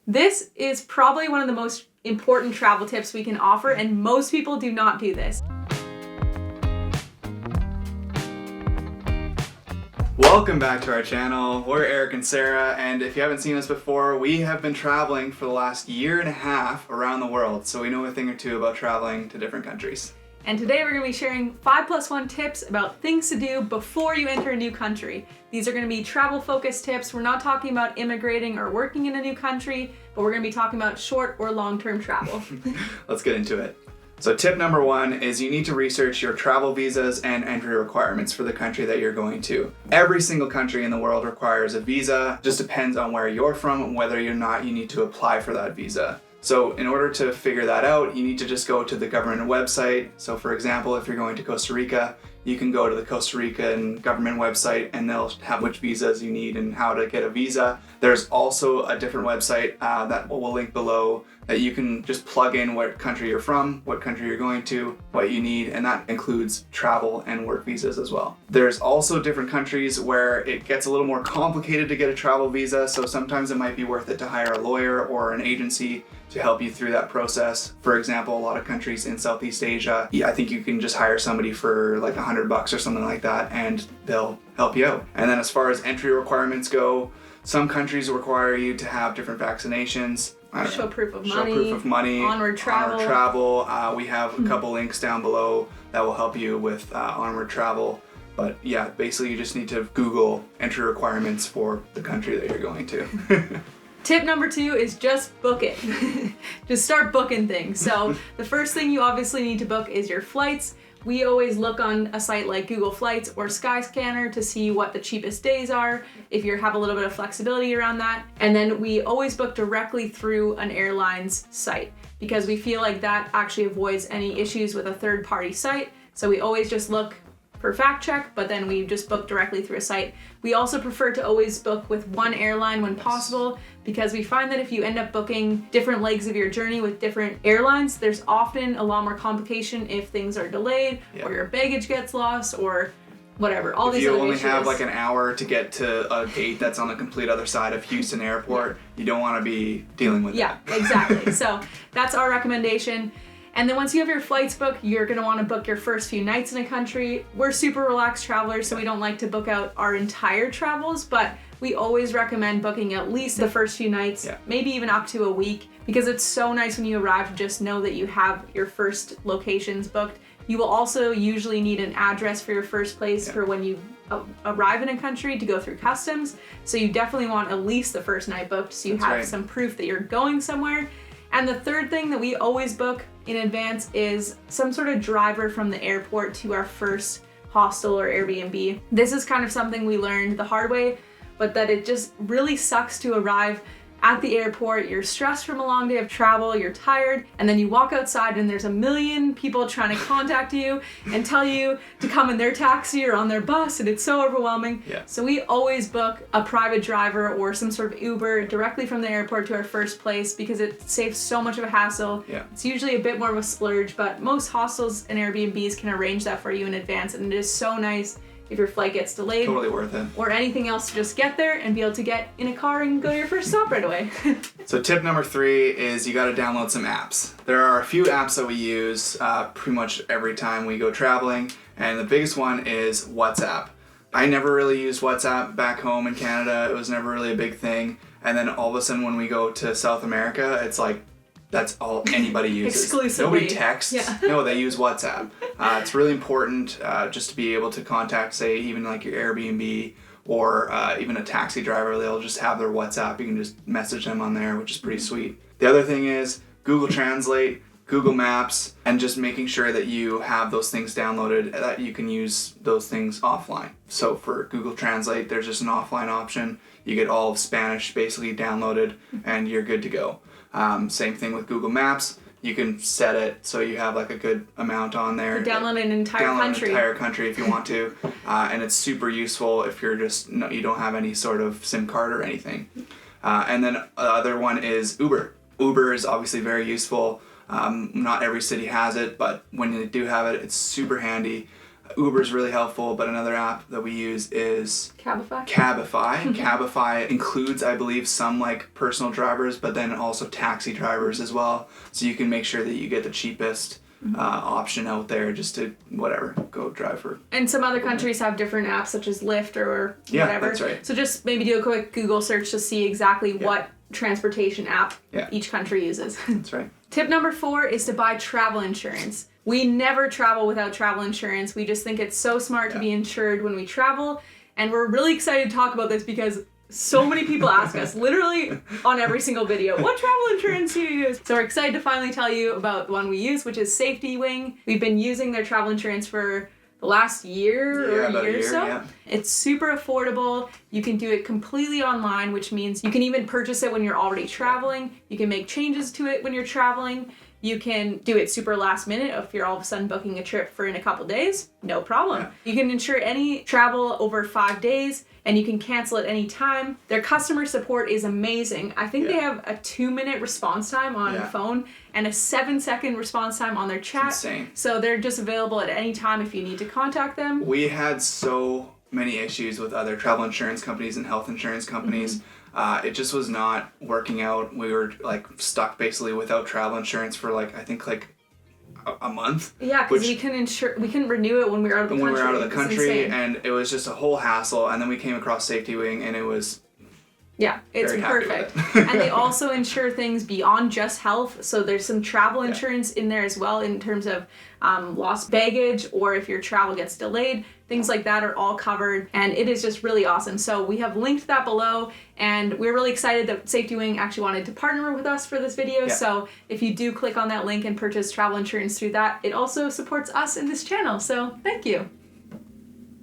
This is probably one of the most important travel tips we can offer, and most people do not do this. Welcome back to our channel. We're Eric and Sarah, and if you haven't seen us before, we have been traveling for the last year and a half around the world, so we know a thing or two about traveling to different countries. And today we're going to be sharing 5+1 tips about things to do before you enter a new country. These are going to be travel-focused tips. We're not talking about immigrating or working in a new country, but we're going to be talking about short or long-term travel. Let's get into it. So tip number 1 is you need to research your travel visas and entry requirements for the country that you're going to. Every single country in the world requires a visa. Just depends on where you're from and whether or not you need to apply for that visa. So in order to figure that out, you need to just go to the government website. So for example, if you're going to Costa Rica, you can go to the Costa Rican government website and they'll have which visas you need and how to get a visa. There's also a different website that we'll link below that you can just plug in what country you're from, what country you're going to, what you need, and that includes travel and work visas as well. There's also different countries where it gets a little more complicated to get a travel visa, so sometimes it might be worth it to hire a lawyer or an agency to help you through that process. For example, a lot of countries in Southeast Asia, I think you can just hire somebody for like $100 or something like that and they'll help you out. And then as far as entry requirements go, some countries require you to have different vaccinations. Show proof of money, onward travel. We have a couple links down below that will help you with onward travel. But yeah, basically you just need to Google entry requirements for the country that you're going to. Tip number 2 is just book it. Just start booking things. So the first thing you obviously need to book is your flights. We always look on a site like Google Flights or Skyscanner to see what the cheapest days are, if you have a little bit of flexibility around that. And then we always book directly through an airline's site because we feel like that actually avoids any issues with a third-party site. So we always just look for fact check, but then we just book directly through a site. We also prefer to always book with one airline when possible because we find that if you end up booking different legs of your journey with different airlines, there's often a lot more complication if things are delayed or your baggage gets lost or whatever. All these other issues. If you only have like an hour to get to a gate that's on the complete other side of Houston Airport, you don't want to be dealing with that. Yeah, exactly. So that's our recommendation. And then once you have your flights booked, you're going to want to book your first few nights in a country. We're super relaxed travelers, so we don't like to book out our entire travels, but we always recommend booking at least the first few nights, maybe even up to a week, because it's so nice when you arrive to just know that you have your first locations booked. You will also usually need an address for your first place for when you arrive in a country to go through customs. So you definitely want at least the first night booked so you have some proof that you're going somewhere. And the third thing that we always book in advance is some sort of driver from the airport to our first hostel or Airbnb. This is kind of something we learned the hard way, but that it just really sucks to arrive at the airport, you're stressed from a long day of travel, you're tired, and then you walk outside and there's a million people trying to contact you and tell you to come in their taxi or on their bus, and it's so overwhelming. So we always book a private driver or some sort of Uber directly from the airport to our first place because it saves so much of a hassle. It's usually a bit more of a splurge, but most hostels and Airbnbs can arrange that for you in advance, and it is so nice if your flight gets delayed. Totally worth it. Or anything else to just get there and be able to get in a car and go to your first stop right away. So tip number 3 is you got to download some apps. There are a few apps that we use pretty much every time we go traveling, and the biggest one is WhatsApp. I never really used WhatsApp back home in Canada. It was never really a big thing. And then all of a sudden when we go to South America, it's like that's all anybody uses. Exclusively. Nobody texts. No, they use WhatsApp. It's really important just to be able to contact, say, even like your Airbnb or even a taxi driver. They'll just have their WhatsApp. You can just message them on there, which is pretty sweet. The other thing is Google Translate, Google Maps, and just making sure that you have those things downloaded, that you can use those things offline. So for Google Translate, there's just an offline option. You get all of Spanish basically downloaded and you're good to go. Same thing with Google Maps. You can set it so you have like a good amount on there. Download an entire country if you want to. And it's super useful if you're just, you don't have any sort of SIM card or anything. And then the other one is Uber. Uber is obviously very useful. Not every city has it, but when they do have it, it's super handy. Uber's really helpful, but another app that we use is Cabify. Cabify includes, I believe, some like personal drivers, but then also taxi drivers as well. So you can make sure that you get the cheapest option out there just to go drive for. And some other countries have different apps such as Lyft or whatever. Yeah, that's right. So just maybe do a quick Google search to see exactly what transportation app each country uses. That's right. Tip number 4 is to buy travel insurance. We never travel without travel insurance. We just think it's so smart to be insured when we travel. And we're really excited to talk about this because so many people ask us, literally on every single video, what travel insurance do you use? So we're excited to finally tell you about the one we use, which is Safety Wing. We've been using their travel insurance for the last year or a year or so. Yeah. It's super affordable. You can do it completely online, which means you can even purchase it when you're already traveling. You can make changes to it when you're traveling. You can do it super last minute if you're all of a sudden booking a trip for in a couple days, no problem. Yeah. You can insure any travel over 5 days and you can cancel at any time. Their customer support is amazing. I think they have a 2-minute response time on the phone and a 7-second response time on their chat. It's insane. So they're just available at any time if you need to contact them. We had so many issues with other travel insurance companies and health insurance companies. It just was not working out. We were like stuck basically without travel insurance for I think a month. Yeah, because we couldn't renew it when we were out of the country. When we were out of the country, and it was just a whole hassle. And then we came across Safety Wing, and it was it's perfect. And they also insure things beyond just health. So there's some travel insurance in there as well in terms of lost baggage or if your travel gets delayed. Things like that are all covered, and it is just really awesome. So we have linked that below, and we're really excited that Safety Wing actually wanted to partner with us for this video. So if you do click on that link and purchase travel insurance through that, it also supports us in this channel. So thank you.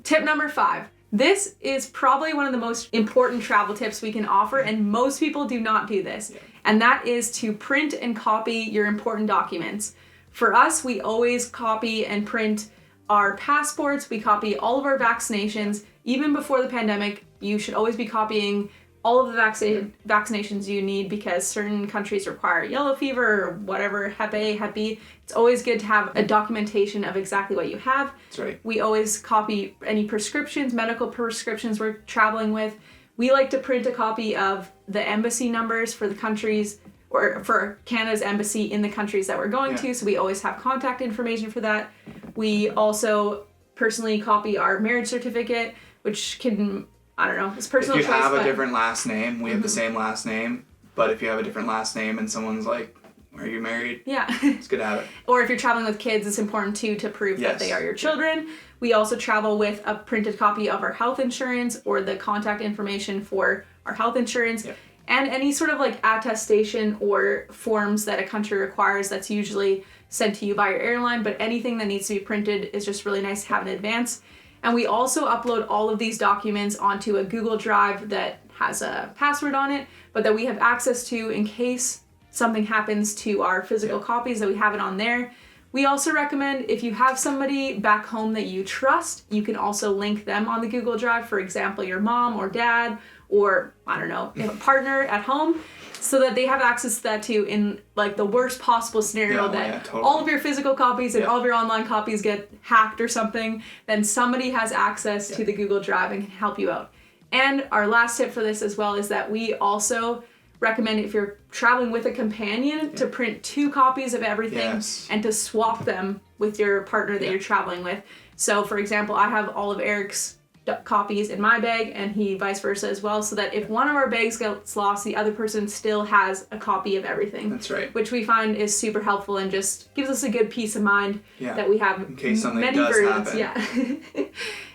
Tip number 5. This is probably one of the most important travel tips we can offer, and most people do not do this. And that is to print and copy your important documents. For us, we always copy and print our passports, we copy all of our vaccinations. Even before the pandemic, you should always be copying all of the vaccinations you need because certain countries require yellow fever or whatever, Hep A, Hep B. It's always good to have a documentation of exactly what you have. That's right. We always copy any prescriptions, medical prescriptions we're traveling with. We like to print a copy of the embassy numbers for the countries or for Canada's embassy in the countries that we're going to, so we always have contact information for that. We also personally copy our marriage certificate, which can, I don't know, it's personal choice. If you have a different last name, we have the same last name, but if you have a different last name and someone's like, are you married? Yeah. It's good to have it. Or if you're traveling with kids, it's important too to prove that they are your children. We also travel with a printed copy of our health insurance or the contact information for our health insurance. And any sort of attestation or forms that a country requires that's usually sent to you by your airline, but anything that needs to be printed is just really nice to have in advance. And we also upload all of these documents onto a Google Drive that has a password on it, but that we have access to in case something happens to our physical copies, that we have it on there. We also recommend if you have somebody back home that you trust, you can also link them on the Google Drive, for example, your mom or dad, or I don't know, a partner at home, so that they have access to that too in the worst possible scenario all of your physical copies and all of your online copies get hacked or something, then somebody has access to the Google Drive and can help you out. And our last tip for this as well is that we also recommend if you're traveling with a companion to print 2 copies of everything and to swap them with your partner that you're traveling with. So for example, I have all of Eric's copies in my bag and he vice versa as well, so that if one of our bags gets lost, the other person still has a copy of everything. That's right. Which we find is super helpful and just gives us a good peace of mind that we have in case something many does versions. happen.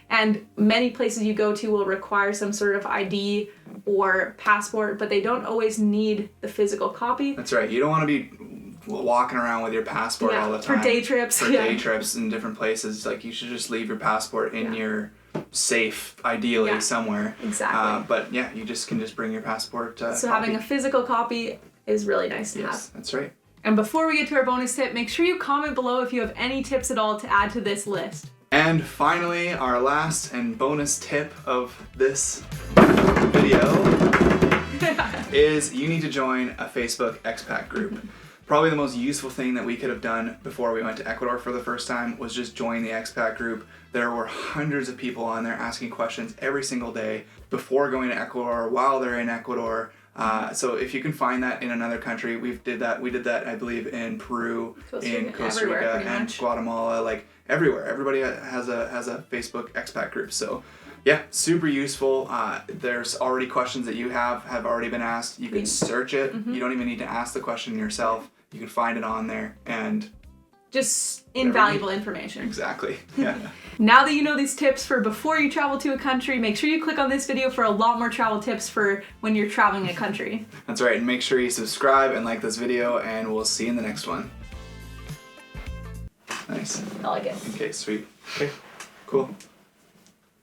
And many places you go to will require some sort of ID or passport, but they don't always need the physical copy. That's right. You don't want to be walking around with your passport all the time. For day trips. For day trips in different places. You should just leave your passport in your safe, ideally, somewhere. Exactly. But you can just bring your passport. So having a physical copy is really nice to have. Yes, that's right. And before we get to our bonus tip, make sure you comment below if you have any tips at all to add to this list. And finally, our last and bonus tip of this video is you need to join a Facebook expat group. Probably the most useful thing that we could have done before we went to Ecuador for the first time was just join the expat group. There were hundreds of people on there asking questions every single day before going to Ecuador, while they're in Ecuador. So if you can find that in another country, we did that, I believe, in Peru, in Costa Rica, and Guatemala, like everywhere. Everybody has a Facebook expat group. So yeah, super useful. There's already questions that you have already been asked. You can search it. You don't even need to ask the question yourself. You can find it on there and just invaluable information. Exactly. Yeah. Now that you know these tips for before you travel to a country, make sure you click on this video for a lot more travel tips for when you're traveling a country. That's right. And make sure you subscribe and like this video, and we'll see you in the next one. Nice. I like it. Okay, sweet. Okay, cool.